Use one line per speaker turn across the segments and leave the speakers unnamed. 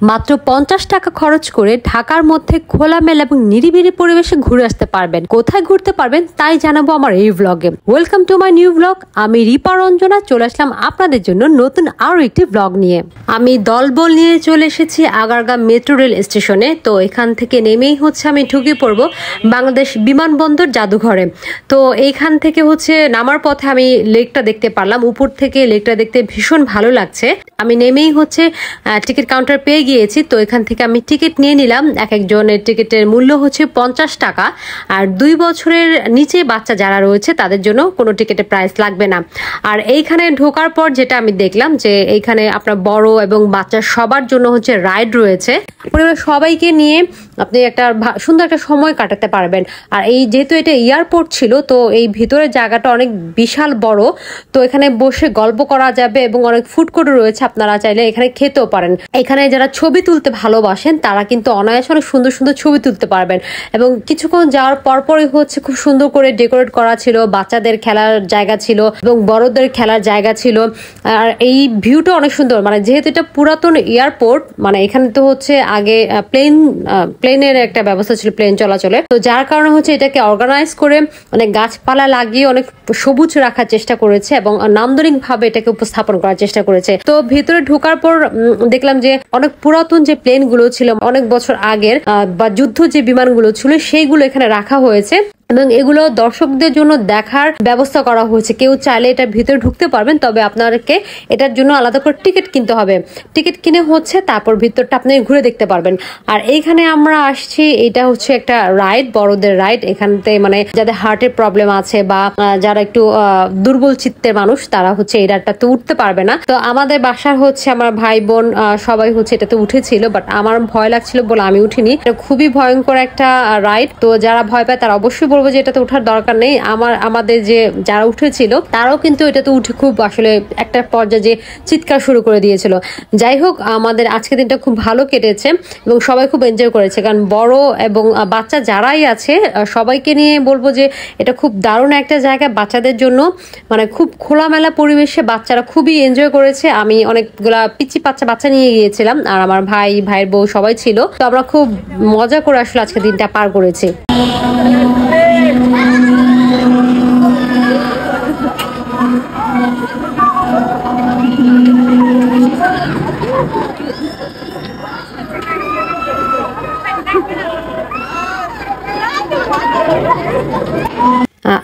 মাত্র 50 টাকা খরচ করে ঢাকার মধ্যে খোলামেলা এবং নিরিবিলি পরিবেশে ঘুরে আসতে পারবেন। কোথায় ঘুরতে পারবেন তাই জানাবো আমার এই ব্লগে। Welcome to my new blog. আমি রিপা রঞ্জনা চলে আসলাম আপনাদের জন্য নতুন আরো একটি ব্লগ নিয়ে। আমি দলবল নিয়ে চলে এসেছি আগারগাঁও মেট্রো রেল স্টেশনে। তো এখান থেকে নেমেই আমি ঢুকে পড়বো বাংলাদেশ বিমানবন্দর জাদুঘরে। তো এইখান থেকে নামার পথে আমি লেকটা দেখতে পারলাম। উপর থেকে লেকটা দেখতে ভীষণ ভালো লাগছে। আমি নেমেই টিকিট কাউন্টার পেয়ে গিয়েছি। তো এখান থেকে আমি টিকিট নিয়ে নিলাম। এক একজনের টিকিটের মূল্য 50 টাকা। আর 2 বছরের নিচে বাচ্চা যারা রয়েছে তাদের জন্য কোনো টিকিটের প্রাইস লাগবে না। আর এইখানে ঢোকার পর যেটা আমি দেখলাম যে এইখানে আপনার বড় এবং বাচ্চা সবার জন্য রাইড রয়েছে। পরিবার সবাইকে নিয়ে আপনি একটা সুন্দর একটা সময় কাটাতে পারবেন। আর এই যেহেতু এটা এয়ারপোর্ট ছিল, তো এই ভিতরের জায়গাটা অনেক বিশাল বড়। তো এখানে বসে গল্প করা যাবে এবং অনেক ফুড কোর্টও রয়েছে, আপনারা চাইলে এখানে খেতেও পারেন। এখানে যারা ছবি তুলতে ভালোবাসেন তারা কিন্তু অনায়াসে অনেক সুন্দর সুন্দর ছবি তুলতে পারবেন। এবং কিছুক্ষণ যাওয়ার পরপরই খুব সুন্দর করে ডেকোরেট করা ছিল, বাচ্চাদের খেলার জায়গা ছিল এবং বড়দের খেলার জায়গা ছিল। আর এই ভিউটা অনেক সুন্দর, যেহেতু এটা পুরাতন এয়ারপোর্ট, এখানে তো আগে প্লেনের একটা ব্যবস্থা ছিল, প্লেন চলাচলের। তো যার কারণে এটাকে অর্গানাইজ করে অনেক গাছপালা লাগিয়ে অনেক সবুজ রাখার চেষ্টা করেছে এবং নান্দনিক ভাবে এটাকে উপস্থাপন করার চেষ্টা করেছে। তো ভেতরে ঢোকার পর দেখলাম যে অনেক পুরাতন যে প্লেন গুলো ছিল, অনেক বছর আগের বা যুদ্ধ যে বিমানগুলো ছিল সেইগুলো এখানে রাখা হয়েছে এবং এগুলো দর্শকদের জন্য দেখার ব্যবস্থা করা হয়েছে। কেউ চাইলে এটার ভিতরে ঢুকতে পারবেন, তবে আপনাকে এটার জন্য আলাদা করে টিকিট কিনতে হবে। টিকিট কিনে তারপর ভিতরটা আপনি ঘুরে দেখতে পারবেন। আর এইখানে আমরা আসছি, এটা একটা রাইড, বড়দের রাইড। এখানতে যাদের হার্টের প্রবলেম আছে বা যারা একটু দুর্বল চিত্তের মানুষ তারা এই রাইডটাতে উঠতে পারবে না। তো আমাদের বাসার আমার ভাই বোন সবাই এটাতে উঠেছিল, বাট আমার ভয় লাগছিল বলে আমি উঠিনি। এটা খুবই ভয়ঙ্কর একটা রাইড। তো যারা ভয় পায় তারা অবশ্যই বলবো যে এটাতে ওঠার দরকার নেই। আমাদের যে যারা উঠেছিল তারাও কিন্তু এটাতে উঠে খুব একটা পর্যায়ে যে চিৎকার শুরু করে দিয়েছিল। যাই হোক, আমাদের আজকের দিনটা খুব ভালো কেটেছে এবং সবাই খুব এনজয় করেছে। কারণ বড় এবং বাচ্চা যারাই আছে সবাইকে নিয়ে বলবো যে এটা খুব দারুণ একটা জায়গা বাচ্চাদের জন্য। খুব খোলামেলা পরিবেশে বাচ্চারা খুবই এনজয় করেছে। আমি অনেকগুলা পিচ্চি বাচ্চা নিয়ে গিয়েছিলাম, আর আমার ভাইয়ের বউ সবাই ছিল। তো আমরা খুব মজা করে আজকের দিনটা পার করেছি।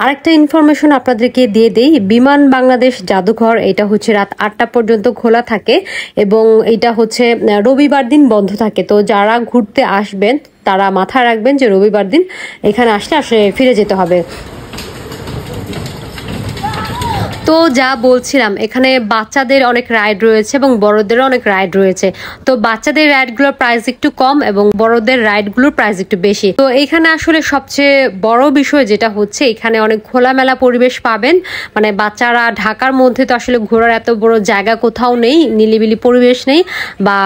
আরেকটা ইনফরমেশন আপনাদেরকে দিয়ে দেই, বিমান বাংলাদেশ জাদুঘর এটা রাত 8টা পর্যন্ত খোলা থাকে এবং এটা রবিবার দিন বন্ধ থাকে। তো যারা ঘুরতে আসবেন তারা মাথায় রাখবেন যে রবিবার দিন এখানে আসলে ফিরে যেতে হবে। তো যা বলছিলাম, এখানে বাচ্চাদের অনেক রাইড রয়েছে এবং বড়দেরও অনেক রাইড রয়েছে। তো বাচ্চাদের রাইডগুলোর প্রাইস একটু কম এবং বড়দের রাইডগুলোর প্রাইস একটু বেশি। তো এখানে সবচেয়ে বড় বিষয় যেটা এখানে অনেক খোলামেলা পরিবেশ পাবেন। বাচ্চারা ঢাকার মধ্যে তো ঘোরার এত বড় জায়গা কোথাও নেই, নিলিবিলি পরিবেশ নেই বা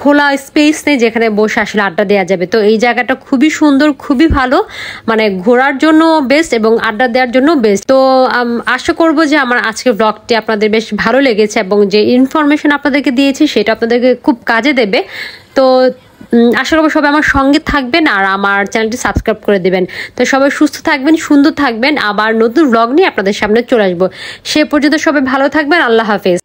খোলা স্পেস নেই যেখানে বসে আড্ডা দেওয়া যাবে। তো এই জায়গাটা খুবই সুন্দর, খুবই ভালো, ঘোরার জন্য বেস্ট এবং আড্ডা দেওয়ার জন্য বেস্ট। তো আশা করবো যে আমার আজকের ব্লগটি আপনাদের বেশ ভালো লেগেছে এবং যে ইনফরমেশন আপনাদেরকে দিয়েছি সেটা আপনাদেরকে খুব কাজে দেবে। তো আশা করবো সবাই আমার সঙ্গে থাকবেন আর আমার চ্যানেলটি সাবস্ক্রাইব করে দেবেন। তো সবাই সুস্থ থাকবেন, সুন্দর থাকবেন। আবার নতুন ব্লগ নিয়ে আপনাদের সামনে চলে আসবো। সে পর্যন্ত সবাই ভালো থাকবেন। আল্লাহ হাফেজ।